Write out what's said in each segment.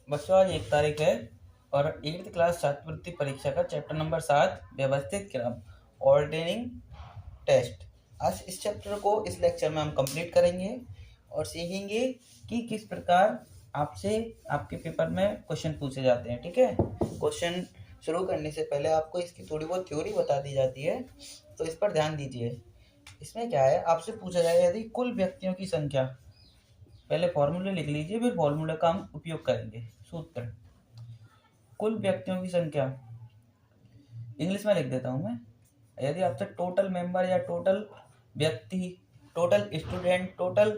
बच्चों आज 1 तारीख है और 8th क्लास छात्रवृत्ति परीक्षा का चैप्टर नंबर 7 व्यवस्थित क्रम ऑर्डरिंग टेस्ट। आज इस चैप्टर को इस लेक्चर में हम कंप्लीट करेंगे और सीखेंगे कि किस प्रकार आपसे आपके पेपर में क्वेश्चन पूछे जाते हैं। ठीक है, क्वेश्चन शुरू करने से पहले आपको इसकी थोड़ी बहुत थ्योरी बता दी जाती है, तो इस पर ध्यान दीजिए। इसमें क्या है, आपसे पूछा जाएगा यदि कुल व्यक्तियों की संख्या, पहले फॉर्मूले लिख लीजिए फिर फॉर्मूले का हम उपयोग करेंगे। सूत्र, कुल व्यक्तियों की संख्या इंग्लिश में लिख देता हूं मैं। यदि आपसे टोटल मेंबर या टोटल व्यक्ति, टोटल स्टूडेंट, टोटल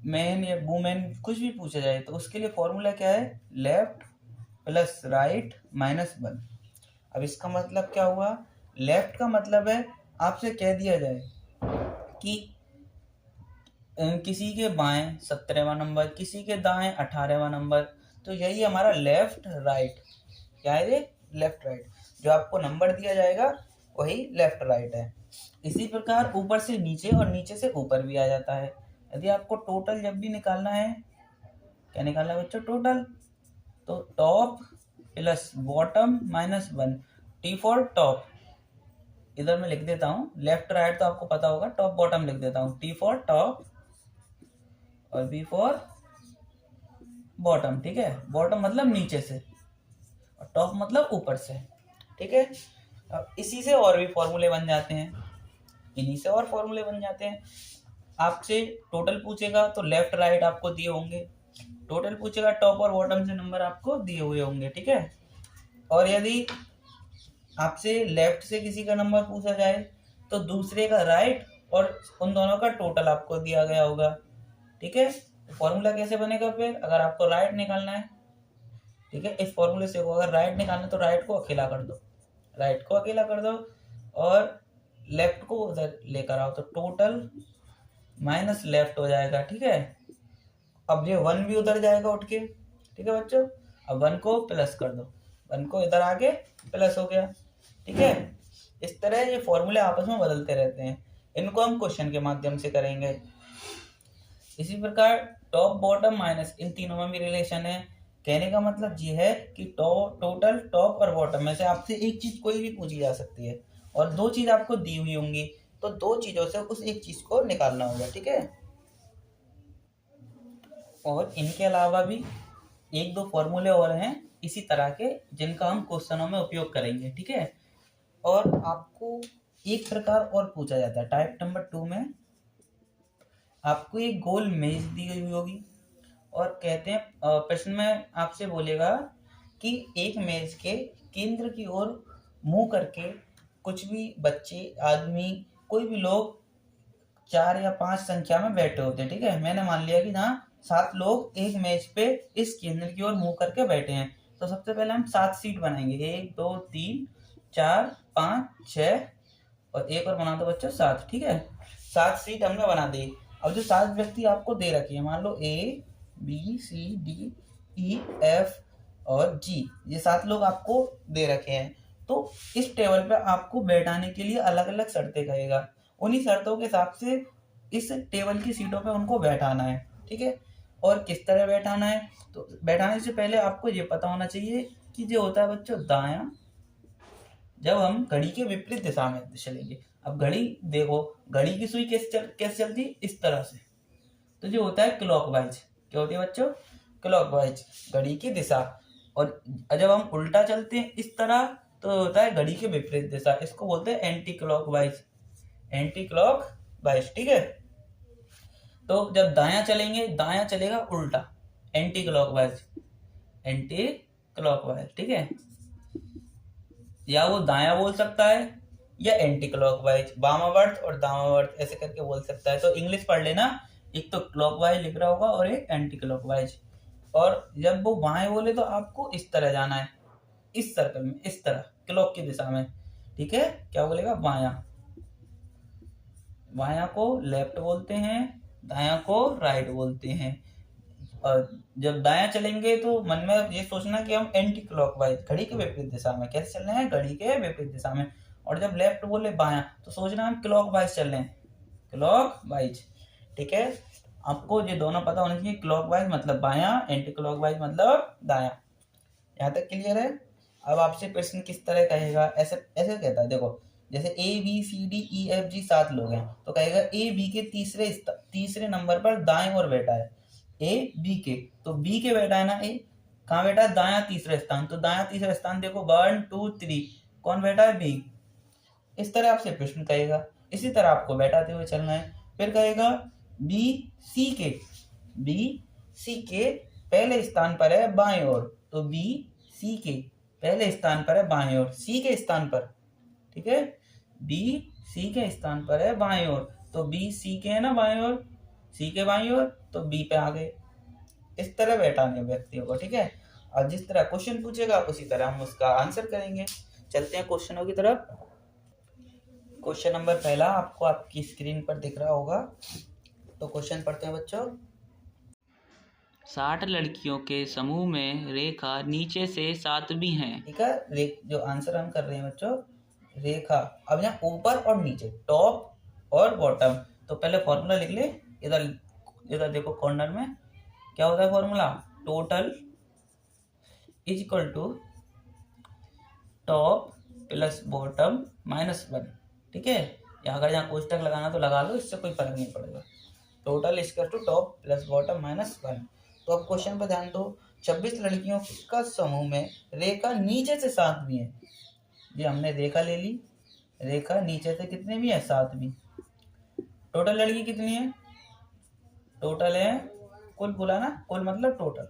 मैन या वुमेन कुछ भी पूछा जाए तो उसके लिए फॉर्मूला क्या है, लेफ्ट प्लस राइट माइनस 1। अब इसका मतलब क्या हुआ, लेफ्ट का मतलब है आपसे कह दिया जाए कि किसी के बाएं 17वां नंबर, किसी के दाएं 18वां नंबर, तो यही हमारा लेफ्ट राइट। क्या है ये, लेफ्ट राइट। जो आपको नंबर दिया जाएगा वही लेफ्ट राइट है। इसी प्रकार ऊपर से नीचे और नीचे से ऊपर भी आ जाता है। यदि आपको टोटल जब भी निकालना है, क्या निकालना है बच्चों, टोटल, तो top plus bottom minus 1, T for top. इधर मैं लिख देता हूँ, लेफ्ट राइट तो आपको पता होगा, टॉप बॉटम लिख देता हूँ, टी फॉर टॉप और बी फॉर बॉटम। ठीक है, बॉटम मतलब नीचे से और टॉप मतलब ऊपर से। ठीक है, अब इसी से और भी फॉर्मूले बन जाते हैं, इन्हीं से और फॉर्मूले बन जाते हैं। आपसे टोटल पूछेगा तो लेफ्ट राइट आपको दिए होंगे, टोटल पूछेगा टॉप और बॉटम से नंबर आपको दिए हुए होंगे। ठीक है, और यदि आपसे लेफ्ट से किसी का नंबर पूछा जाए तो दूसरे का राइट और उन दोनों का टोटल आपको दिया गया होगा। ठीक है, फॉर्मूला कैसे बनेगा फिर, अगर आपको राइट निकालना है, ठीक है, इस फॉर्मूले से अगर राइट निकालना है तो राइट को अकेला कर दो, राइट को अकेला कर दो और लेफ्ट को उधर लेकर आओ, तो टोटल माइनस लेफ्ट हो जाएगा। ठीक है, अब ये 1 भी उधर जाएगा उठ के। ठीक है बच्चों, अब 1 को प्लस कर दो, 1 को इधर आगे प्लस हो गया। ठीक है, इस तरह ये फॉर्मूले आपस में बदलते रहते हैं, इनको हम क्वेश्चन के माध्यम से करेंगे। इसी प्रकार टॉप बॉटम माइनस, इन तीनों में भी रिलेशन है। कहने का मतलब ये है कि टोटल टॉप और बॉटम में से आपसे एक चीज कोई भी पूछी जा सकती है और 2 चीज आपको दी हुई होंगी, तो 2 चीजों से उस एक चीज को निकालना होगा। ठीक है, और इनके अलावा भी 1-2 फॉर्मूले और हैं इसी तरह के, जिनका हम क्वेश्चनों में उपयोग करेंगे। ठीक है, और आपको एक प्रकार और पूछा जाता है टाइप नंबर 2 में, आपको एक गोल मेज दी गई होगी और कहते हैं प्रश्न में आपसे बोलेगा कि एक मेज के केंद्र की ओर मुंह करके कुछ भी बच्चे, आदमी, कोई भी लोग 4 या 5 संख्या में बैठे होते हैं। ठीक है, मैंने मान लिया कि हाँ 7 लोग एक मेज पे इस केंद्र की ओर मुंह करके बैठे हैं, तो सबसे पहले हम 7 सीट बनाएंगे, 1 2 3 4 5 6 और एक और बना दो बच्चों 7। ठीक है, 7 सीट हमने बना दी। अब जो 7 व्यक्ति आपको दे रखे हैं, मान लो A B C D E F और जी, ये 7 लोग आपको दे रखे हैं, तो इस टेबल पे आपको बैठाने के लिए अलग अलग शर्तें कहेगा, उन्हीं शर्तों के हिसाब से इस टेबल की सीटों पे उनको बैठाना है। ठीक है, और किस तरह बैठाना है, तो बैठाने से पहले आपको ये पता होना चाहिए कि जो होता है बच्चों दायां, जब हम घड़ी के विपरीत दिशा में चलेंगे, अब घड़ी देखो, घड़ी की सुई कैसे चलती, इस तरह से, तो जो होता है क्लॉकवाइज, क्या होती है बच्चों, क्लॉकवाइज घड़ी की दिशा। और जब हम उल्टा चलते हैं इस तरह, तो होता है घड़ी के विपरीत दिशा, इसको बोलते हैं एंटी क्लॉकवाइज, एंटी क्लॉकवाइज। ठीक है, तो जब दायां चलेंगे, दायां चलेगा उल्टा, एंटी क्लॉकवाइज, एंटी क्लॉकवाइज। ठीक है, या वो दायां बोल सकता है या एंटी क्लॉकवाइज, वामावर्त और दामावर्त ऐसे करके बोल सकता है। तो इंग्लिश पढ़ लेना, एक तो क्लॉकवाइज लिख रहा होगा और एक एंटी क्लॉकवाइज। और जब वो बाएं बोले तो आपको इस तरह जाना है, इस सर्कल में, इस तरह क्लॉक की दिशा में। ठीक है, क्या बोलेगा, बायां, बायां को लेफ्ट बोलते हैं, दायां को राइट बोलते हैं। और जब दायां चलेंगे तो मन में ये सोचना कि हम एंटी क्लॉकवाइज, घड़ी के विपरीत दिशा में, कैसे चल रहे हैं, घड़ी के विपरीत दिशा में। और जब लेफ्ट बोले बायां, तो सोचना हम क्लॉकवाइज चल रहे हैं, क्लॉकवाइज। ठीक है, आपको ये दोनों पता होने चाहिए, क्लॉकवाइज मतलब बायां, एंटी क्लॉकवाइज मतलब दायां। यहाँ तक क्लियर है। अब आपसे प्रश्न किस तरह कहेगा, ऐसे ऐसे कहता है, देखो जैसे ABCDEFG 7 लोग हैं, तो कहेगा AB के तीसरे नंबर पर दाएं और बैठा है। AB के, तो B के बैठा है ना, A कहाँ बैठा है, दायां तीसरा स्थान, तो दायां तीसरा स्थान देखो 1 2 3, कौन बैठा है, B। इस तरह आपसे प्रश्न कहेगा, इसी तरह आपको बैठाते हुए चलना है। फिर कहेगा BC के पहले स्थान पर है बाएं ओर, तो BC के पहले स्थान पर है बाएं ओर, C के स्थान पर, ठीक है, BC के स्थान पर है बाएं ओर, तो BC के है ना बाएं ओर, C के बाएं ओर, तो B पे आ गए। इस तरह बैठाने व्यक्तियों को, ठीक है। और जिस तरह क्वेश्चन पूछेगा उसी तरह हम उसका आंसर करेंगे। चलते हैं क्वेश्चनों की तरफ। क्वेश्चन नंबर पहला आपको आपकी स्क्रीन पर दिख रहा होगा, तो क्वेश्चन पढ़ते हैं बच्चों। 60 लड़कियों के समूह में रेखा नीचे से 7वीं है। ठीक है, जो आंसर हम कर रहे हैं बच्चों, रेखा। अब यहाँ ऊपर और नीचे, टॉप और बॉटम, तो पहले फॉर्मूला लिख ले। इधर इधर देखो कॉर्नर में क्या होता है formula, total is equal to top plus bottom -1, ठीक है। या अगर यहाँ कोष्टक लगाना तो लगा लो, इससे कोई फर्क नहीं पड़ेगा। Total equal to top plus bottom -1। तो अब क्वेश्चन पर ध्यान दो, 26 लड़कियों का समूह में रेखा नीचे से 7वीं है। ये हमने रेखा ले ली, रेखा नीचे से कितने भी है, 7वीं। टोटल लड़की कितनी है, टोटल है, कुल बोला ना, कुल मतलब टोटल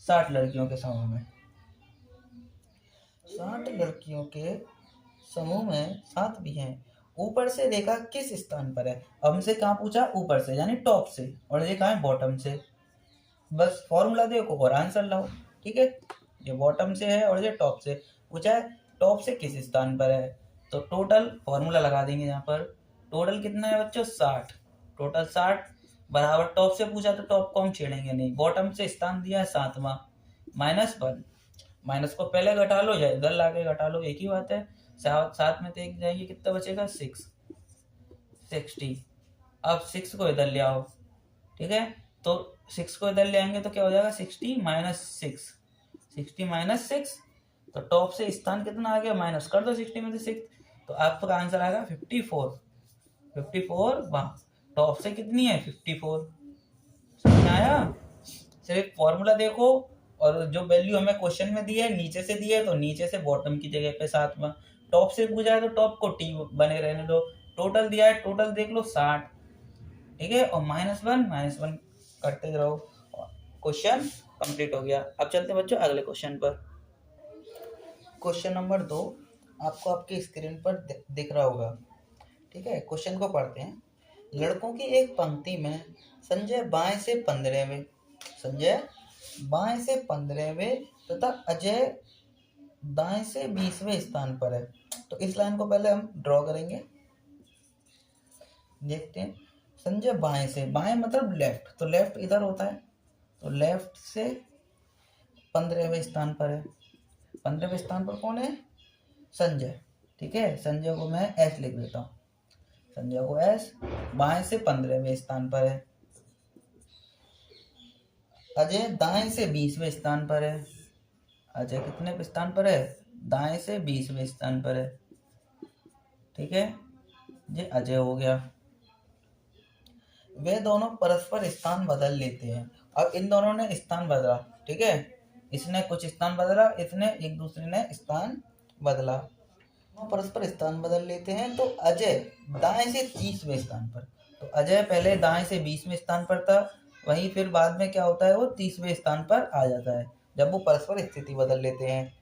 60 लड़कियों के समूह में, 60 लड़कियों के समूह में 7वीं है। ऊपर से रेखा किस स्थान पर है, हमसे कहाँ पूछा, ऊपर से यानी टॉप से, और ये कहाँ है, बॉटम से। बस फॉर्मूला देखो और आंसर लाओ, ठीक है। ये बॉटम से है और ये टॉप से पूछा है, टॉप से किस स्थान पर है, तो टोटल फॉर्मूला लगा देंगे यहाँ पर। टोटल कितना है बच्चों, 60, टोटल 60 बराबर, टॉप से पूछा तो टॉप को हम छेड़ेंगे नहीं, बॉटम से स्थान दिया है 7वां, -1, माइनस को पहले घटा लो या इधर लाके घटा लो, एक ही बात है। 7 में तो एक जाएंगे, कितना बचेगा, 60। अब 6 को इधर ले आओ, ठीक है, तो 6 को इधर ले आएंगे तो क्या हो जाएगा, 60 - 6, तो टॉप से स्थान कितना आ गया, माइनस कर दो 60 में से 6, तो आपका आंसर आएगा 54 वहाँ, टॉप से कितनी है, 54। समझ में आया। सिर्फ फॉर्मूला देखो, और जो वैल्यू हमें क्वेश्चन में दी है, नीचे से दी है तो नीचे से बॉटम की जगह पे 7वां, टॉप से पूछा है तो टॉप को टी बने रहने दो, टोटल दिया है, टोटल देख लो 60, ठीक है, और -1 करते रहो, क्वेश्चन कंप्लीट हो गया। अब चलते हैं बच्चों अगले क्वेश्चन पर। क्वेश्चन नंबर 2 आपको आपकी स्क्रीन पर दिख रहा होगा, ठीक है। क्वेश्चन को पढ़ते हैं। लड़कों की एक पंक्ति में संजय बाएं से 15वें, संजय बाएं से 15वें तथा अजय दाएं से 20वें स्थान पर है। तो इस लाइन को पहले हम ड्रॉ करेंगे, देखते हैं। संजय बाएं से, बाएं मतलब लेफ्ट, तो लेफ्ट इधर होता है, तो लेफ्ट से 15वें स्थान पर है। 15वें स्थान पर कौन है, संजय, ठीक है। संजय को मैं S लिख देता हूँ, संजय को S, बाएं से 15वें स्थान पर है। अजय दाएं से 20वें स्थान पर है, अजय कितने स्थान पर है, दाएं से 20वें स्थान पर है, ठीक है, ये अजय हो गया। वे दोनों परस्पर स्थान बदल लेते हैं। अब इन दोनों ने स्थान बदला, ठीक है, इसने कुछ स्थान बदला, इसने एक दूसरे ने स्थान बदला, परस्पर स्थान बदल लेते हैं। तो अजय दाएं से 30वें स्थान पर, तो अजय पहले दाएं से 20वें स्थान पर था, वहीं फिर बाद में क्या होता है, वो 30वें स्थान पर आ जाता है जब वो परस्पर स्थिति बदल लेते हैं।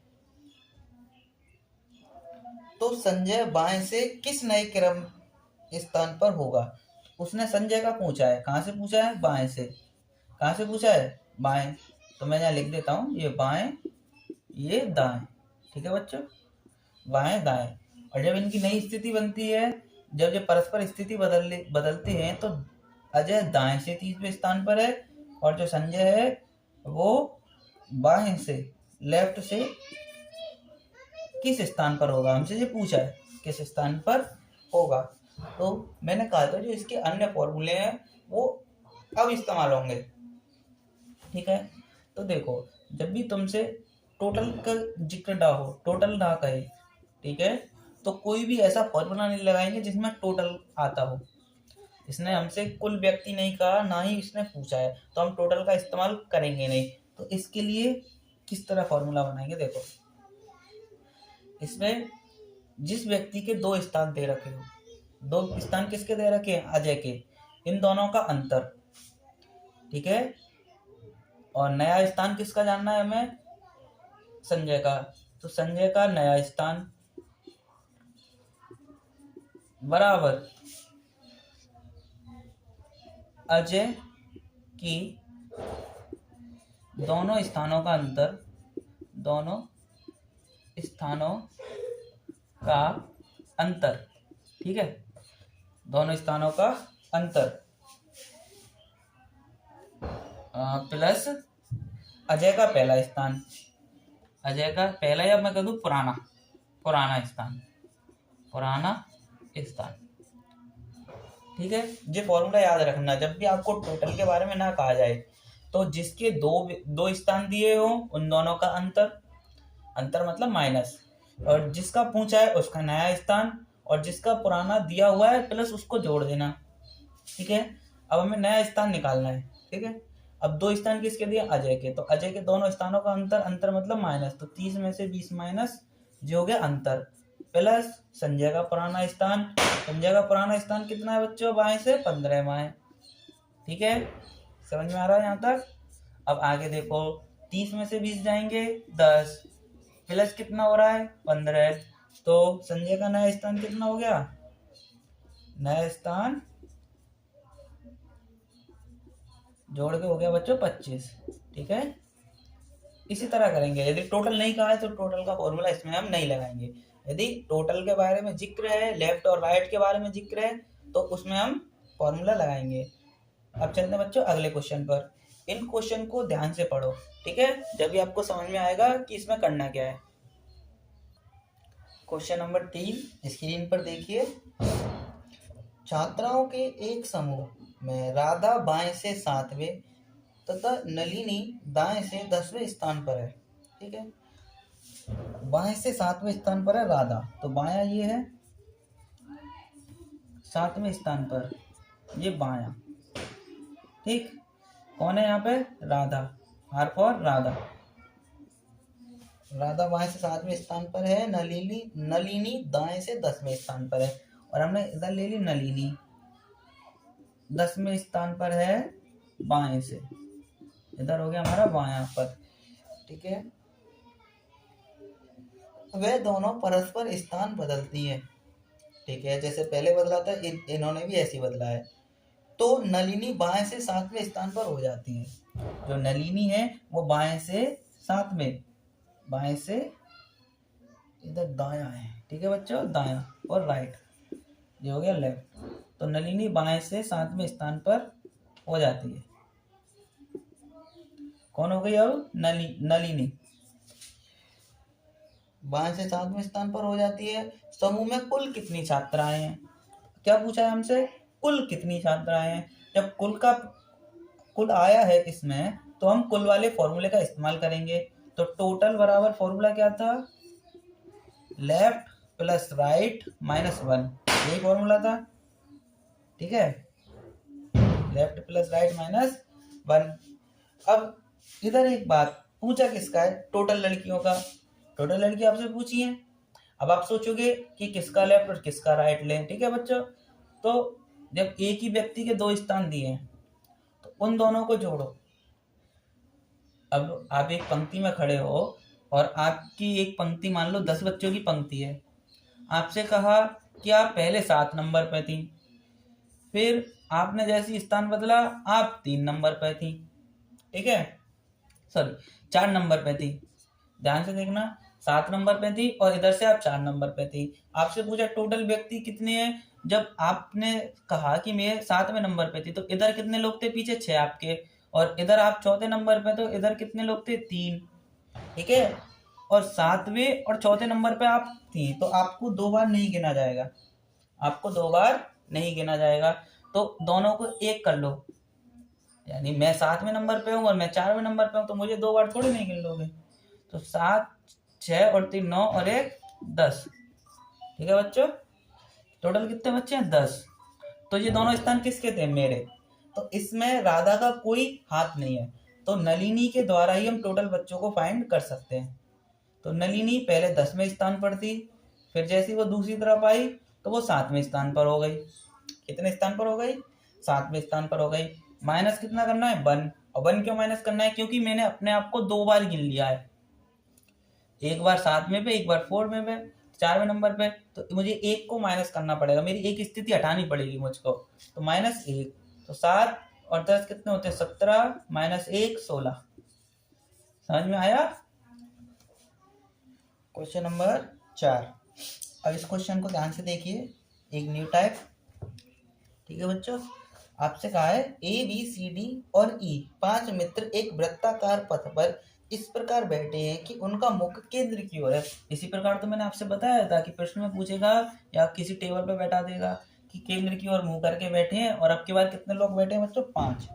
तो संजय बाएं से किस नए क्रम स्थान पर होगा, उसने संजय का पूछा है, कहाँ से पूछा है, बाएं से, कहाँ से पूछा है, बाएं, तो मैं यहाँ लिख देता हूँ, ये बाएं ये दाएं, ठीक है बच्चों, बाएं दाएं। और जब इनकी नई स्थिति बनती है, जब ये परस्पर स्थिति बदलते हैं, तो अजय दाएं से 30वें स्थान पर है, और जो संजय है वो बाएं से, लेफ्ट से किस स्थान पर होगा, हमसे ये पूछा है किस स्थान पर होगा। तो मैंने कहा था जो इसके अन्य फॉर्मूले हैं वो अब इस्तेमाल होंगे। ठीक है, तो देखो, जब भी तुमसे टोटल का जिक्र ना हो, टोटल ना कहे, ठीक है, तो कोई भी ऐसा फॉर्मूला नहीं लगाएंगे जिसमें टोटल आता हो। इसने हमसे कुल व्यक्ति नहीं कहा, ना ही इसने पूछा है, तो हम टोटल का इस्तेमाल करेंगे नहीं। तो इसके लिए किस तरह फॉर्मूला बनाएंगे, देखो, इसमें जिस व्यक्ति के दो स्थान दे रखे हो, दो स्थान किसके दे रखे हैं, अजय के, इन दोनों का अंतर, ठीक है, और नया स्थान किसका जानना है हमें, संजय का, तो संजय का नया स्थान बराबर अजय की दोनों स्थानों का अंतर, दोनों स्थानों का अंतर, ठीक है, दोनों स्थानों का अंतर प्लस अजय का पहला स्थान, अजय का पहला, या मैं कह दूं पुराना, पुराना स्थान, पुराना स्थान। ठीक है, ये फॉर्मूला याद रखना, जब भी आपको टोटल के बारे में ना कहा जाए तो जिसके दो स्थान दिए हो उन दोनों का अंतर, अंतर मतलब माइनस, और जिसका पूछा है उसका नया स्थान, और जिसका पुराना दिया हुआ है प्लस उसको जोड़ देना। ठीक है, अब हमें नया स्थान निकालना है। ठीक है, अब दो स्थान किसके दिए, अजय के, तो अजय के दोनों स्थानों का अंतर, अंतर मतलब माइनस, तो 30 में से 20 माइनस, जो हो गया अंतर, प्लस संजय का पुराना स्थान, संजय का पुराना स्थान कितना है बच्चों, बाएं से 15 बाएं। ठीक है, समझ में आ रहा है यहाँ तक। अब आगे देखो, 30 में से 20 जाएंगे 10, प्लस कितना हो रहा है 15, तो संजय का नया स्थान कितना हो गया, नया स्थान जोड़ के हो गया बच्चों 25। ठीक है, इसी तरह करेंगे। यदि टोटल नहीं कहा है तो टोटल का फॉर्मूला इसमें हम नहीं लगाएंगे। यदि टोटल के बारे में जिक्र है, लेफ्ट और राइट के बारे में जिक्र है, तो उसमें हम फॉर्मूला लगाएंगे। अब चलते हैं बच्चों अगले क्वेश्चन पर। इन क्वेश्चन को ध्यान से पढ़ो, ठीक है, जब भी आपको समझ में आएगा कि इसमें करना क्या है। क्वेश्चन नंबर 3 स्क्रीन पर देखिए। छात्राओं के एक समूह में राधा बाएं से 7वें तथा नलिनी दाएं से 10वें स्थान पर है। ठीक है, बाएं से 7वें स्थान पर है राधा, तो बायां ये है 7वें स्थान पर, ये बायां। ठीक, कौन है यहाँ पे, राधा, आर फॉर राधा, राधा बाएं से 7वें स्थान पर है, नलिनी दाएं से 10वें स्थान पर है, और हमने इधर ले ली नलिनी 10वें स्थान पर है बाएं से, इधर हो गया हमारा बायां पर। ठीक है, वे दोनों परस्पर स्थान बदलती है। ठीक है, जैसे पहले बदला था इन्होंने भी ऐसे ही बदला है, तो नलिनी बाएं से 7वें स्थान पर हो जाती है। जो नलिनी है वो बाएं से 7वें, बाएं से इधर दायां है। ठीक है बच्चों, दायां और राइट, ये हो गया लेफ्ट, तो नलिनी बाएं से 7वें स्थान पर हो जाती है। कौन हो गई अब, नलिनी बाएं से 7वें स्थान पर हो जाती है। समूह में कुल कितनी छात्राएं हैं, क्या पूछा है हमसे, कुल कितनी छात्राएं हैं। जब कुल आया है इसमें, तो हम कुल वाले फॉर्मूले का इस्तेमाल करेंगे। तो टोटल बराबर फॉर्मूला क्या था, लेफ्ट प्लस राइट माइनस 1, यही फॉर्मूला था। ठीक है, लेफ्ट प्लस राइट माइनस 1। अब इधर एक बात, पूछा किसका है, टोटल लड़कियों का, टोटल लड़की आपसे पूछी है। अब आप सोचोगे कि किसका लेफ्ट और किसका राइट लें। ठीक है बच्चों, तो जब एक ही व्यक्ति के दो स्थान दिए हैं तो उन दोनों को जोड़ो। अब आप एक पंक्ति में खड़े हो और आपकी एक पंक्ति मान लो 10 बच्चों की पंक्ति है, आपसे कहा कि आप पहले 7 नंबर पे थी, फिर आपने जैसे स्थान बदला आप 3 नंबर पे थी, ठीक है, सॉरी 4 नंबर पे थी, ध्यान से देखना, 7 नंबर पे थी और इधर से आप 4 नंबर पे थी। आपसे पूछा टोटल व्यक्ति कितने हैं, जब आपने कहा कि मैं 7वें नंबर पे थी तो इधर कितने लोग थे, पीछे 6 आपके, और इधर आप 4थे नंबर पे, तो इधर कितने लोग थे, 3। ठीक है, और 7वें और 4थे नंबर पे आप थी, तो आपको 2 बार नहीं गिना जाएगा, आपको 2 बार नहीं गिना जाएगा। तो दोनों को एक कर लो, यानी मैं 7वें नंबर पे हूँ और मैं 4वें नंबर पे हूँ, तो मुझे 2 बार थोड़ी नहीं गिन लोगे। तो 7, 6 और 3 9 और 1 10। ठीक है बच्चों, टोटल कितने बच्चे हैं? 10। तो ये दोनों स्थान किसके थे? मेरे। तो इसमें राधा का कोई हाथ नहीं है, तो नलिनी के द्वारा ही हम टोटल बच्चों को फाइंड कर सकते हैं। तो नलिनी पहले 10वें स्थान पर थी, फिर जैसे वो दूसरी तरफ आई तो वो 7वें स्थान पर हो गई। कितने स्थान पर हो गई? 7वें स्थान पर हो गई। माइनस कितना करना है? 1। और 1 क्यों माइनस करना है? क्योंकि मैंने अपने आप को 2 बार गिन लिया है, एक बार 7वें पे, एक बार 4वें पे, 4वें नंबर पे। तो मुझे 1 को माइनस करना पड़ेगा, मेरी एक स्थिति हटानी पड़ेगी मुझको। तो -1, तो 7 और 10 कितने होते हैं? 17 -1 16। समझ में आया? Question number 4। अब इस क्वेश्चन को ध्यान से देखिए, एक न्यू टाइप। ठीक है बच्चों, आपसे कहा है ए बी सी डी और ई 5 मित्र एक वृत्ताकार पथ पर इस प्रकार बैठे हैं कि उनका मुख केंद्र की ओर है। इसी प्रकार तो मैंने आपसे बताया था कि प्रश्न में पूछेगा या किसी टेबल पे बैठा देगा कि केंद्र की ओर मुंह करके बैठे हैं, और अब की बार कितने लोग बैठे हैं बच्चों? 5।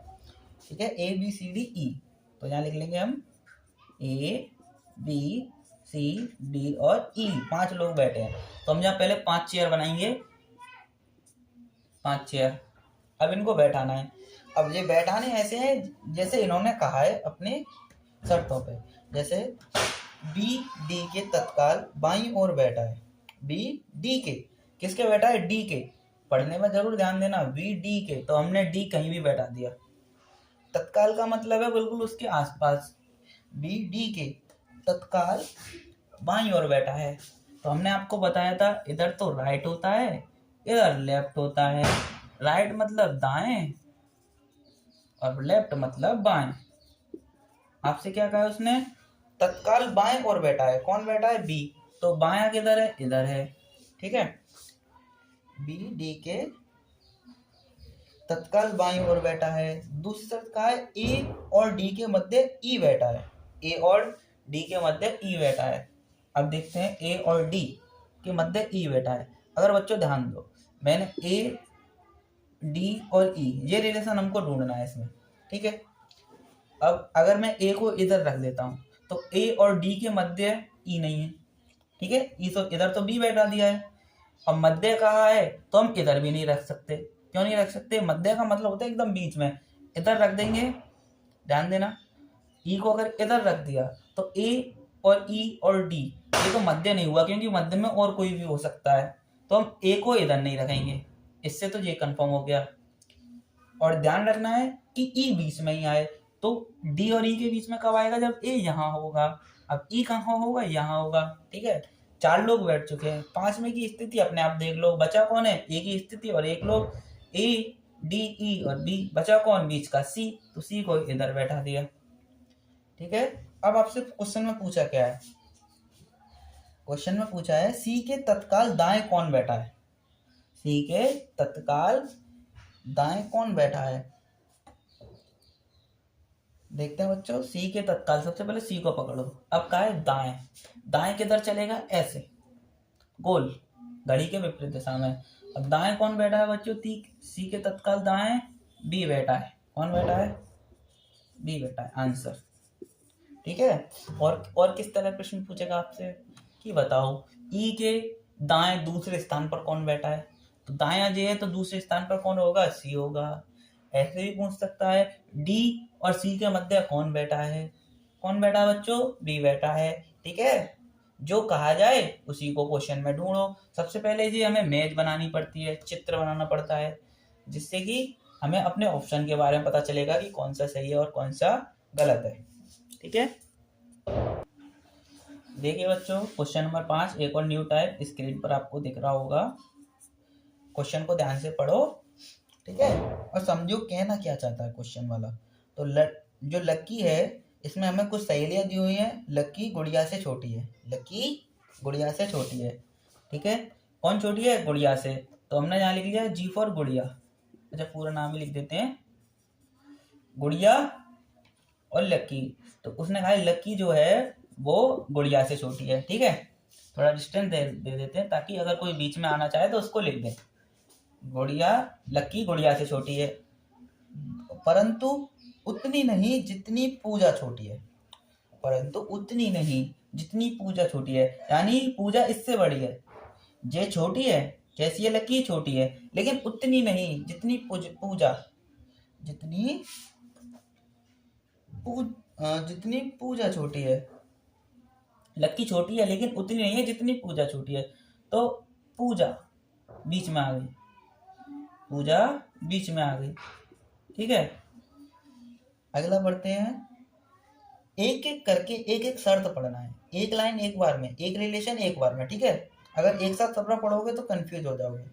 ठीक है, ए बी सी डी ई। तो यहाँ लिख लेंगे हम ए बी सी डी और ई, 5 लोग बैठे हैं। तो हम यहाँ पहले 5 चेयर बनाएंगे, 5 चेयर। अब इनको बैठाना है। अब ये बैठाने ऐसे हैं जैसे इन्होंने कहा है अपने शर्तों पे। जैसे बी डी के तत्काल बाईं ओर बैठा है। बी डी के किसके बैठा है? डी के। पढ़ने में जरूर ध्यान देना, बी डी के, तो हमने डी कहीं भी बैठा दिया। तत्काल का मतलब है बिल्कुल उसके आसपास। बी डी के तत्काल बाईं ओर बैठा है। तो हमने आपको बताया था इधर तो राइट होता है, इधर लेफ्ट होता है। राइट मतलब दाएं और लेफ्ट मतलब बाएं। आपसे क्या कहा उसने? तत्काल बाएं ओर बैठा है। कौन बैठा है? बी। तो बायां किधर है? इधर है। ठीक है, बी डी के तत्काल बाईं ओर बैठा है। दूसरी शर्त कहा है ए और डी के मध्य ई बैठा है। ए और डी के मध्य ई बैठा है। अब देखते हैं ए और डी के मध्य ई बैठा है। अगर बच्चों ध्यान दो, मैंने ए डी और ई ये रिलेशन हमको ढूंढना है इसमें। ठीक है, अब अगर मैं ए को इधर रख देता हूँ तो ए और डी के मध्य ई नहीं है। ठीक है, ई तो इधर तो बी बैठा दिया है। अब मध्य कहा है तो हम इधर भी नहीं रख सकते। क्यों नहीं रख सकते? मध्य का मतलब होता है एकदम बीच में। इधर रख देंगे, ध्यान देना, ई को अगर इधर रख दिया तो ए और ई और डी ये तो मध्य नहीं हुआ, क्योंकि मध्य में और कोई भी हो सकता है। तो हम ए को इधर नहीं रखेंगे। इससे तो ये कंफर्म हो गया। और ध्यान रखना है कि ई बीच में ही आए। तो डी और ई के बीच में कब आएगा? जब ए यहाँ होगा। अब ई कहाँ होगा? यहाँ होगा। ठीक है, 4 लोग बैठ चुके हैं। 5वें की स्थिति अपने आप देख लो, बचा कौन है? ए की स्थिति और एक लोग। ए डी ई और बी, बचा कौन? बीच का सी। तो सी को इधर बैठा दिया। ठीक है, अब आपसे क्वेश्चन में पूछा क्या है? क्वेश्चन में पूछा है सी के तत्काल दाएं कौन बैठा है? सी के तत्काल दाएं कौन बैठा है? देखते हैं बच्चों, सी के तत्काल, सबसे पहले सी को पकड़ो। अब कहा है दाएं। दाएं किधर चलेगा? ऐसे गोल, घड़ी के विपरीत दिशा में। अब दाएं कौन बैठा है बच्चों? सी के तत्काल दाएं बी बैठा है। कौन बैठा है? बी बैठा है, आंसर। ठीक है, और किस तरह प्रश्न पूछेगा आपसे कि बताओ ई के दाएं दूसरे स्थान पर कौन बैठा है? तो दायां जे है तो दूसरे स्थान पर कौन होगा? सी होगा। ऐसे भी पूछ सकता है डी और सी के मध्य कौन बैठा है? कौन बैठा है बच्चों? बी बैठा है। ठीक है, जो कहा जाए उसी को क्वेश्चन में ढूंढो। सबसे पहले जी हमें मेज बनानी पड़ती है, चित्र बनाना पड़ता है, जिससे कि हमें अपने ऑप्शन के बारे में पता चलेगा कि कौन सा सही है और कौन सा गलत है। ठीक है, देखिए बच्चों, क्वेश्चन नंबर 5 एक और न्यू टाइप स्क्रीन पर आपको दिख रहा होगा। क्वेश्चन को ध्यान से पढ़ो, ठीक है, और समझो कहना क्या चाहता है क्वेश्चन वाला। तो जो लक्की है इसमें हमें कुछ सहेलियां दी हुई हैं। लक्की गुड़िया से छोटी है। लक्की गुड़िया से छोटी है। ठीक है, कौन छोटी है? गुड़िया से। तो हमने यहाँ लिख लिया जी फॉर गुड़िया। अच्छा, पूरा नाम ही लिख देते हैं, गुड़िया और लक्की। तो उसने कहा लक्की जो है वो गुड़िया से छोटी है। ठीक है, थोड़ा डिस्टेंस दे देते हैं ताकि अगर कोई बीच में आना चाहे तो उसको लिख दें। लक्की गुड़िया से छोटी है, परंतु उतनी नहीं जितनी पूजा छोटी है, परंतु उतनी नहीं जितनी पूजा छोटी है, यानी पूजा इससे बड़ी है। जे छोटी है, जैसी ये लकी छोटी है, लेकिन उतनी नहीं जितनी पूजा जितनी जितनी पूजा छोटी है। लक्की छोटी है लेकिन उतनी नहीं है जितनी पूजा छोटी है, तो पूजा बीच में आ गई, पूजा बीच में आ गई। ठीक है, अगला पढ़ते हैं। एक एक करके एक एक शर्त पढ़ना है, एक लाइन एक बार में, एक रिलेशन एक बार में। ठीक है, अगर एक साथ सबरा पढ़ोगे तो कंफ्यूज हो जाओगे।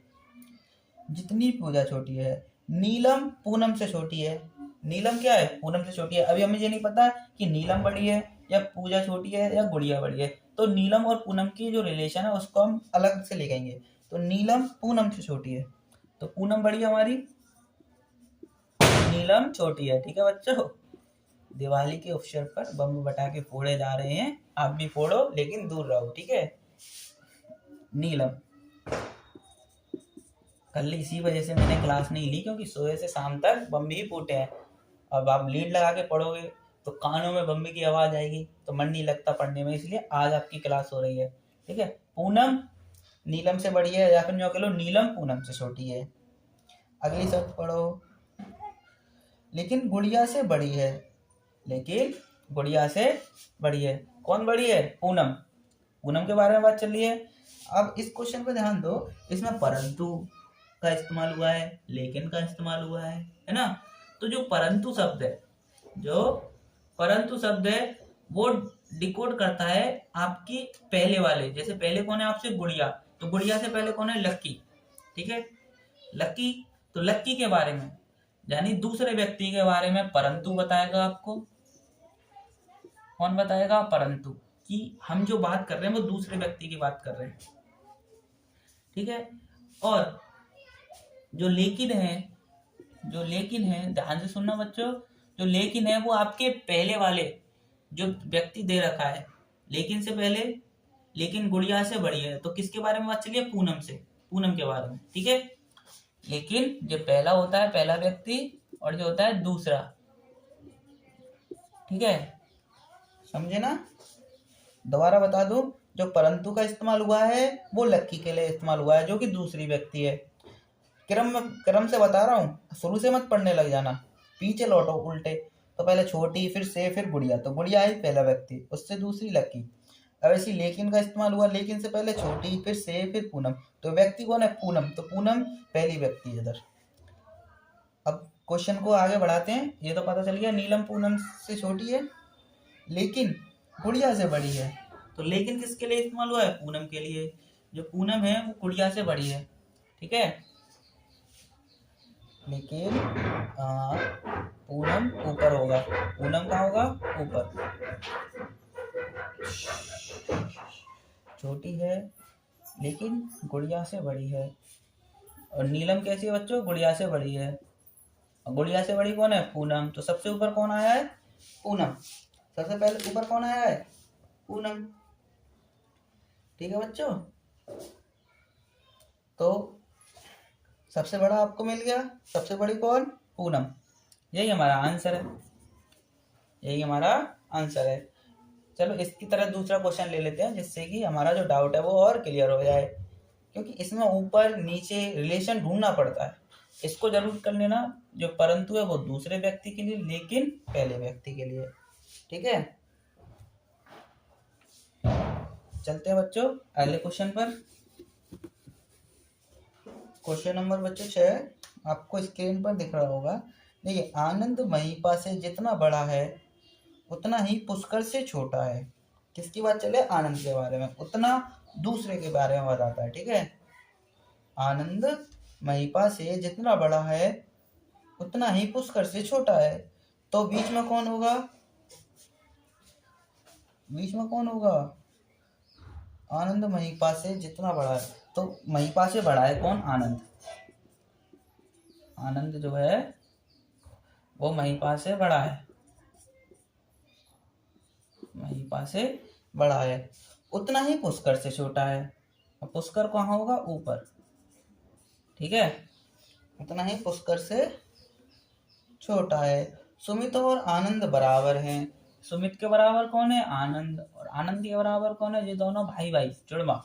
जितनी पूजा छोटी है, नीलम पूनम से छोटी है। नीलम क्या है? पूनम से छोटी है। अभी हमें ये नहीं पता कि नीलम बड़ी है या पूजा छोटी है या गुड़िया बड़ी है, तो नीलम और पूनम की जो रिलेशन है उसको हम अलग से लिखेंगे। तो नीलम पूनम से छोटी है, तो पूनम बड़ी है हमारी, नीलम छोटी है। ठीक है बच्चों, दिवाली के अवसर पर बम पटाखे फोड़े जा रहे हैं, आप भी फोड़ो लेकिन दूर रहो। ठीक है, नीलम। कल इसी वजह से मैंने क्लास नहीं ली, क्योंकि सुबह से शाम तक बम्बी ही फूटे हैं। अब आप लीड लगा के पढ़ोगे तो कानों में बम्बी की आवाज़ आएगी, तो मन नहीं लगता पढ़ने में, इसलिए आज आपकी क्लास हो रही है। ठीक है, पूनम नीलम से बड़ी है, या फिर जो कह लो नीलम पूनम से छोटी है। अगली शर्त पढ़ो। लेकिन गुड़िया से बड़ी है, लेकिन गुड़िया से बड़ी है। कौन बड़ी है? पूनम। पूनम के बारे में बात चल रही है। अब इस क्वेश्चन पे ध्यान दो, इसमें परंतु का इस्तेमाल हुआ है, लेकिन का इस्तेमाल हुआ है ना। तो जो परंतु शब्द है, जो परंतु शब्द है वो डिकोड करता है आपकी पहले वाले। जैसे पहले कौन है आपसे? गुड़िया, तो गुड़िया से पहले कौन है? लक्की। ठीक है, लक्की, तो लक्की के बारे में यानी दूसरे व्यक्ति के बारे में परंतु बताएगा आपको। कौन बताएगा? परंतु, कि हम जो बात कर रहे हैं वो दूसरे व्यक्ति की बात कर रहे हैं। ठीक है, और जो लेकिन है ध्यान से सुनना बच्चों, जो लेकिन है वो आपके पहले वाले जो व्यक्ति दे रखा है, लेकिन से पहले, लेकिन गुड़िया से बड़ी है, तो किसके बारे में बात चलिए? पूनम से, पूनम के बारे में। ठीक है, लेकिन जो पहला होता है पहला व्यक्ति, और जो होता है दूसरा। ठीक है, समझे ना? दोबारा बता दूं, जो परंतु का इस्तेमाल हुआ है वो लक्की के लिए इस्तेमाल हुआ है, जो कि दूसरी व्यक्ति है। क्रम से बता रहा हूँ, शुरू से मत पढ़ने लग जाना, पीछे लौटो उल्टे। तो पहले छोटी, फिर से, फिर गुड़िया, तो गुड़िया है पहला व्यक्ति, उससे दूसरी लक्की। अब ऐसी लेकिन का इस्तेमाल हुआ, लेकिन से पहले छोटी, फिर से, फिर पूनम, तो व्यक्ति कौन है? पूनम, तो पूनम पहली व्यक्ति है इधर। अब क्वेश्चन को आगे बढ़ाते हैं। ये तो पता चल गया नीलम पूनम से छोटी है लेकिन गुड़िया से बड़ी है, तो लेकिन किसके लिए इस्तेमाल हुआ है? पूनम के लिए। जो पूनम है वो गुड़िया से बड़ी है। ठीक है, लेकिन पूनम ऊपर होगा। पूनम कहाँ होगा? ऊपर। छोटी है लेकिन गुड़िया से बड़ी है। और नीलम कैसी है बच्चों? गुड़िया से बड़ी है। और गुड़िया से बड़ी कौन है? पूनम। तो सबसे ऊपर कौन आया है? पूनम। सबसे पहले ऊपर कौन आया है? पूनम। ठीक है बच्चों, तो सबसे बड़ा आपको मिल गया। सबसे बड़ी कौन? पूनम। यही हमारा आंसर है, यही हमारा आंसर है। चलो इसकी तरह दूसरा क्वेश्चन ले लेते हैं, जिससे कि हमारा जो डाउट है वो और क्लियर हो जाए, क्योंकि इसमें ऊपर नीचे रिलेशन ढूंढना पड़ता है। इसको जरूर कर लेना। जो परंतु है वो दूसरे व्यक्ति के लिए, लेकिन पहले व्यक्ति के लिए। ठीक है, चलते हैं बच्चों अगले क्वेश्चन पर। क्वेश्चन नंबर बच्चों 6 आपको स्क्रीन पर दिख रहा होगा। देखिए, आनंद महिपा से जितना बड़ा है उतना ही पुष्कर से छोटा है। किसकी बात चले? आनंद के बारे में। उतना दूसरे के बारे में बताता है। ठीक है, आनंद महिपा से जितना बड़ा है उतना ही पुष्कर से छोटा है, तो बीच में कौन होगा? बीच में कौन होगा? आनंद महिपा से जितना बड़ा है, तो महिपा से बड़ा है कौन? आनंद। आनंद जो है वो महिपा से बड़ा है, महिपा से बड़ा है, उतना ही पुष्कर से छोटा है। अब पुष्कर कहाँ होगा? ऊपर। ठीक है, उतना ही पुष्कर से छोटा है। सुमित और आनंद बराबर हैं। सुमित के बराबर कौन है? आनंद। और आनंद के बराबर कौन है? ये दोनों भाई भाई जुड़वा।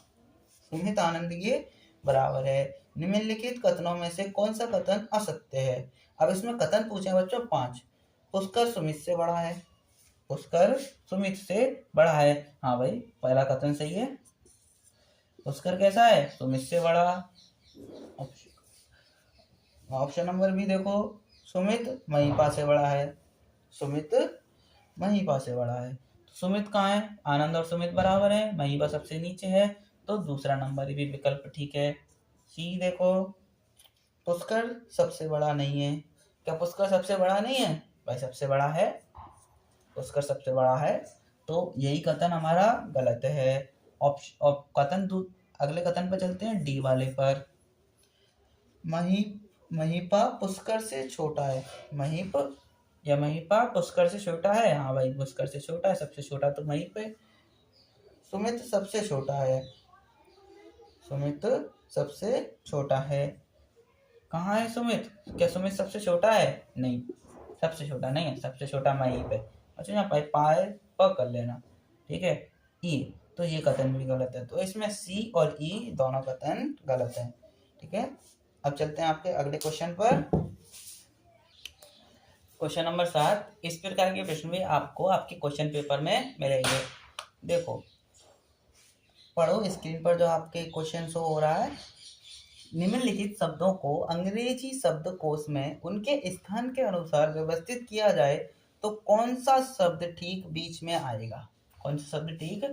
सुमित आनंद के बराबर है। निम्नलिखित कथनों में से कौन सा कथन असत्य है? अब इसमें कथन पूछे बच्चों 5। पुष्कर सुमित से बड़ा है। पुष्कर सुमित से बड़ा है। हाँ भाई, पहला कथन सही है। पुष्कर कैसा है? सुमित से बड़ा। ऑप्शन नंबर बी देखो, सुमित महिपा से बड़ा है। सुमित महिपा से बड़ा है। तो सुमित कहाँ है? आनंद और सुमित बराबर है, महिपा सबसे नीचे है, तो दूसरा नंबर भी विकल्प ठीक है। सी देखो, पुष्कर सबसे बड़ा नहीं है। क्या पुष्कर सबसे बड़ा नहीं है? भाई सबसे बड़ा है, पुष्कर सबसे बड़ा है, तो यही कथन हमारा गलत है। अगले कथन पर चलते हैं, डी वाले पर। महिपा पुष्कर से छोटा है। महिपा पुष्कर से छोटा है। हाँ भाई, पुष्कर से छोटा है, सबसे छोटा तो महिप है। सुमित सबसे छोटा है। सुमित सबसे छोटा है। कहाँ है सुमित? क्या सुमित सबसे छोटा है? नहीं, सबसे छोटा नहीं है, सबसे छोटा महिप है। अच्छा, यहाँ पाए प कर लेना, ठीक है। ई, तो ये कथन भी गलत है, तो इसमें सी और ई दोनों कथन गलत है, ठीक है। अब चलते हैं आपके अगले क्वेश्चन पर। Question number 7। इस प्रकार के प्रश्न भी आपको आपके क्वेश्चन पेपर में मिलेंगे। देखो, पढ़ो स्क्रीन पर जो आपके क्वेश्चन शो हो रहा है। निम्नलिखित शब्दों को अंग्रेजी शब्दकोश में उनके स्थान के अनुसार व्यवस्थित किया जाए तो कौन सा शब्द ठीक बीच में आएगा? कौन सा शब्द ठीक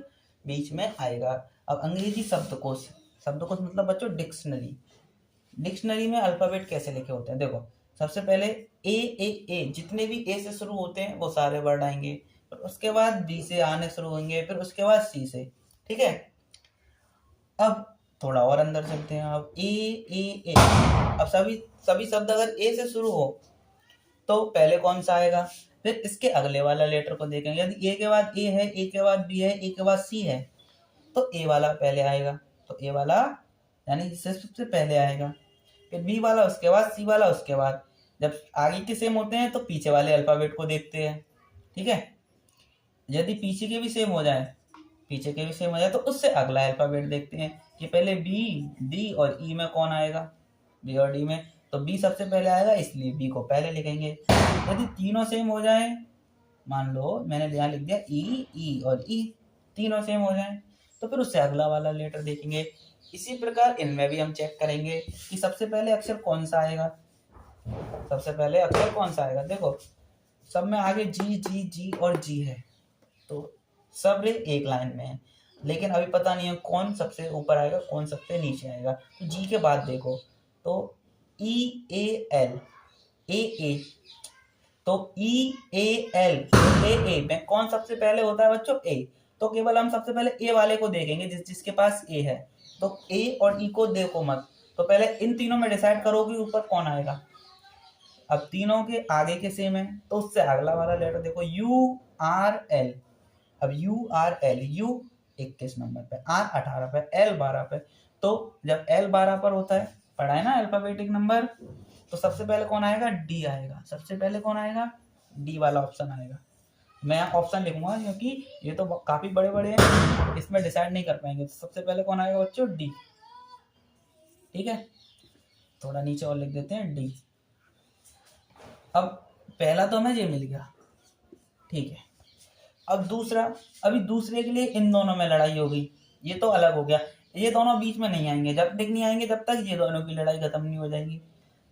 बीच में आएगा? अब अंग्रेजी शब्दकोश, शब्दकोश मतलब बच्चों डिक्शनरी। डिक्शनरी में अल्फाबेट कैसे लिखे होते हैं? देखो, सबसे पहले ए, जितने भी ए से शुरू होते हैं वो सारे वर्ड आएंगे, फिर उसके बाद बी से आने शुरू होंगे, फिर उसके बाद सी से, ठीक है। अब थोड़ा और अंदर चलते हैं। अब ए। अब सभी शब्द अगर ए से शुरू हो तो पहले कौन सा आएगा? फिर इसके अगले वाला लेटर को देखेंगे। यदि ए के बाद ए है, ए के बाद बी है, ए के बाद सी है, तो ए वाला पहले आएगा, तो ए वाला यानी सबसे पहले आएगा। फिर बी वाला, उसके बाद सी वाला, उसके बाद। जब आगे के सेम होते हैं तो पीछे वाले अल्फाबेट को देखते हैं, ठीक है। यदि पीछे के भी सेम हो जाए तो उससे अगला अल्फाबेट देखते हैं कि पहले बी, डी और ई में कौन आएगा। बी और डी में तो बी सबसे पहले आएगा, इसलिए बी को पहले लिखेंगे। यदि तीनों सेम हो जाए, मान लो मैंने यहाँ लिख दिया ई और ई, तीनों सेम हो जाए तो फिर उससे अगला वाला लेटर देखेंगे। इसी प्रकार इनमें भी हम चेक करेंगे कि सबसे पहले अक्षर कौन सा आएगा। देखो, सब में आगे जी और जी है, तो सब एक लाइन में है, लेकिन अभी पता नहीं है कौन सबसे ऊपर आएगा, कौन सबसे नीचे आएगा। तो जी के बाद देखो तो ई ए एल, ए, तो ई ए एल, ए में कौन सबसे पहले होता है बच्चों? ए। तो केवल हम सबसे पहले ए वाले को देखेंगे जिसके पास ए है, तो ए और ई को देखो मत, तो पहले इन तीनों में डिसाइड करो कि ऊपर कौन आएगा। अब तीनों के आगे के सेम है तो उससे अगला वाला लेटर देखो, यू आर एल। अब you R L, you 21 number पे, आर 18 पे, एल 12 पे। तो जब एल 12 पर होता है, पढ़ा है ना अल्फाबेटिक नंबर, तो सबसे पहले कौन आएगा? डी आएगा। सबसे पहले कौन आएगा? डी वाला ऑप्शन आएगा। मैं ऑप्शन लिखूंगा क्योंकि ये तो काफी बड़े बड़े हैं, इसमें डिसाइड नहीं कर पाएंगे। तो सबसे पहले कौन आएगा बच्चों? डी, ठीक है। थोड़ा नीचे और लिख देते हैं, डी। अब पहला तो हमें ये मिल गया, ठीक है। अब दूसरा, अभी दूसरे के लिए इन दोनों में लड़ाई हो गई, ये तो अलग हो गया, ये दोनों बीच में नहीं आएंगे। जब तक नहीं आएंगे तब तक ये दोनों की लड़ाई खत्म नहीं हो जाएगी।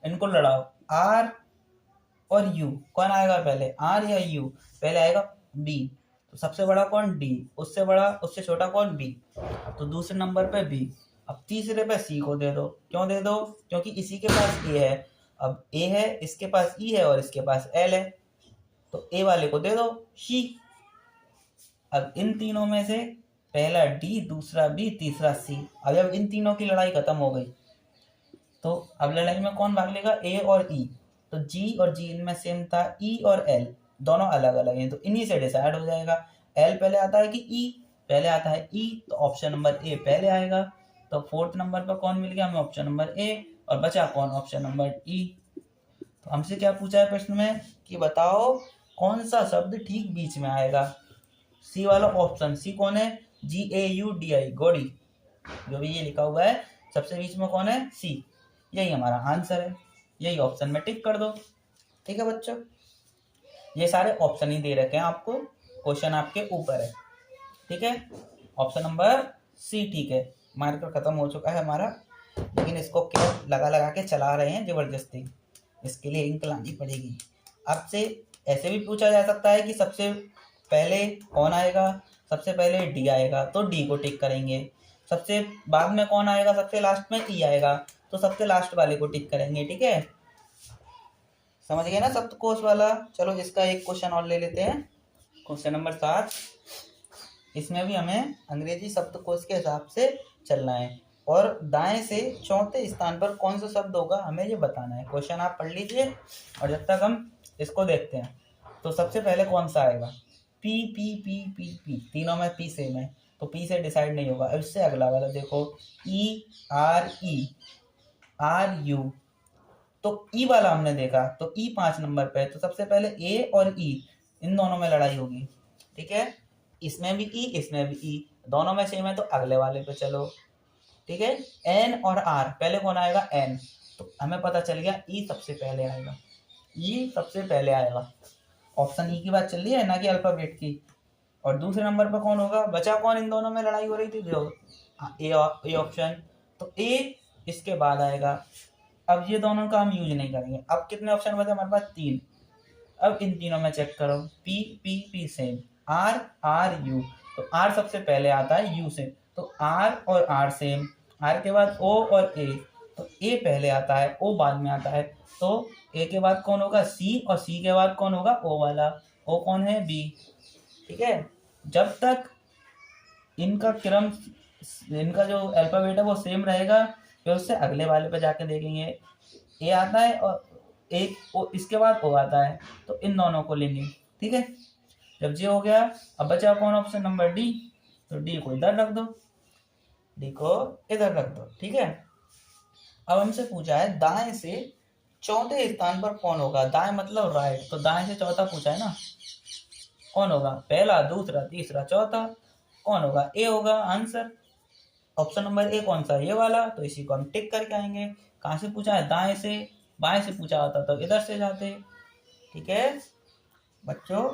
इनको लड़ाओ, आर और यू, कौन आएगा पहले? आर या यू? पहले आएगा बी, तो सबसे बड़ा कौन? डी। उससे बड़ा, उससे छोटा कौन? बी। तो दूसरे नंबर पे बी। अब तीसरे पे सी को दे दो। क्यों दे दो? क्योंकि इसी के पास ए है। अब ए है, इसके पास ई है और इसके पास एल है, तो ए वाले को दे दो सी। अब इन तीनों में से पहला डी, दूसरा बी, तीसरा सी। अब जब इन तीनों की लड़ाई खत्म हो गई तो अब लड़ाई में कौन भाग लेगा? ए और ई। तो जी और जी इनमें सेम था, ई और एल दोनों अलग अलग हैं, तो इन्हीं से डिसाइड हो जाएगा। एल पहले आता है कि ई? पहले आता है ई, तो ऑप्शन नंबर ए पहले आएगा। तो फोर्थ नंबर पर कौन मिल गया हमें? Option number A. और बचा कौन? ऑप्शन नंबर ई। तो हमसे क्या पूछा है प्रश्न में कि बताओ कौन सा शब्द ठीक बीच में आएगा। सी वाला ऑप्शन, सी कौन है, GAUDI, गॉडी, जो भी ये लिखा हुआ है सबसे बीच में कौन है, सी, यही हमारा आंसर है, यही ऑप्शन में टिक कर दो। ठीक है बच्चों, ये सारे ऑप्शन ही दे रखे हैं आपको, क्वेश्चन आपके ऊपर है। ठीक है, ऑप्शन नंबर सी ठीक है। मार्कर खत्म हो चुका है हमारा, लेकिन इसको क्या लगा लगा के चला रहे हैं जबरदस्ती, इसके लिए इंक लानी पड़ेगी। आपसे ऐसे भी पूछा जा सकता है कि सबसे पहले कौन आएगा, सबसे पहले डी आएगा तो डी को टिक करेंगे, सबसे बाद में कौन आएगा, सबसे लास्ट में ई आएगा तो सबसे लास्ट वाले को टिक करेंगे। ठीक है, समझ गए ना सप्तकोश वाला। चलो इसका एक क्वेश्चन और ले लेते हैं, क्वेश्चन नंबर 7। इसमें भी हमें अंग्रेजी शब्दकोश के हिसाब से चलना है और दाएं से चौथे स्थान पर कौन सा शब्द होगा हमें ये बताना है। क्वेश्चन आप पढ़ लीजिए और जब तक हम इसको देखते हैं। तो सबसे पहले कौन सा आएगा, P P P P P, तीनों में पी सेम है तो पी से डिसाइड नहीं होगा। अब इससे अगला वाला देखो, ई आर यू, तो ई वाला हमने देखा तो ई 5 नंबर पे है, तो सबसे पहले ए और ई इन दोनों में लड़ाई होगी। ठीक है, इसमें भी ई इसमें भी ई, दोनों में सेम है तो अगले वाले पे चलो। ठीक है, एन और आर, पहले कौन आएगा, एन, तो हमें पता चल गया ई सबसे पहले आएगा, ई सबसे पहले आएगा। ऑप्शन ई की बात चल रही है ना कि अल्फाबेट की। और दूसरे नंबर पर कौन होगा, बचा कौन, इन दोनों में लड़ाई हो रही थी जो ए ऑप्शन, तो ए इसके बाद आएगा। अब ये दोनों का हम यूज नहीं करेंगे। अब कितने ऑप्शन बचे हमारे पास, 3। अब इन तीनों में चेक करो, P P P same, R R U, तो आर सबसे पहले आता है यू से, तो आर और आर सेम, आर के बाद ओ और ए, तो ए पहले आता है ओ बाद में आता है, तो ए के बाद कौन होगा, सी, और सी के बाद कौन होगा, ओ वाला, ओ कौन है, बी। ठीक है, जब तक इनका क्रम, इनका जो अल्फाबेट है वो सेम रहेगा, फिर उससे अगले वाले पे जाके देखेंगे, ए आता है और एक ओ, इसके बाद ओ आता है, तो इन दोनों को लेंगे। ठीक है, जब ये हो गया, अब बचा कौन, ऑप्शन नंबर डी, तो डी को इधर रख दो, डी को इधर रख दो। ठीक है, अब हमसे पूछा है दाएं से चौथे स्थान पर कौन होगा, दाएं मतलब राइट, तो दाएं से चौथा पूछा है ना, कौन होगा, पहला, दूसरा, तीसरा, चौथा, कौन होगा, ए होगा आंसर। ऑप्शन नंबर ए कौन सा, ये वाला, तो इसी को हम टिक करके आएंगे। कहाँ से पूछा है, दाएं से, बाएं से पूछा होता तो इधर से जाते। ठीक है बच्चों,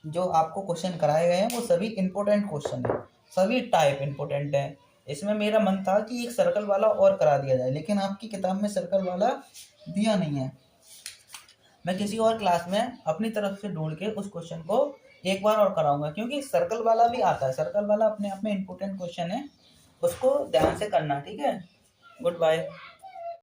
जो आपको क्वेश्चन कराए गए हैं वो सभी इंपॉर्टेंट क्वेश्चन है, सभी टाइप इंपॉर्टेंट है। इसमें मेरा मन था कि एक सर्कल वाला और करा दिया जाए, लेकिन आपकी किताब में सर्कल वाला दिया नहीं है। मैं किसी और क्लास में अपनी तरफ से ढूंढ के उस क्वेश्चन को एक बार और कराऊंगा, क्योंकि सर्कल वाला भी आता है, सर्कल वाला अपने आप में इंपॉर्टेंट क्वेश्चन है, उसको ध्यान से करना। ठीक है, गुड बाय।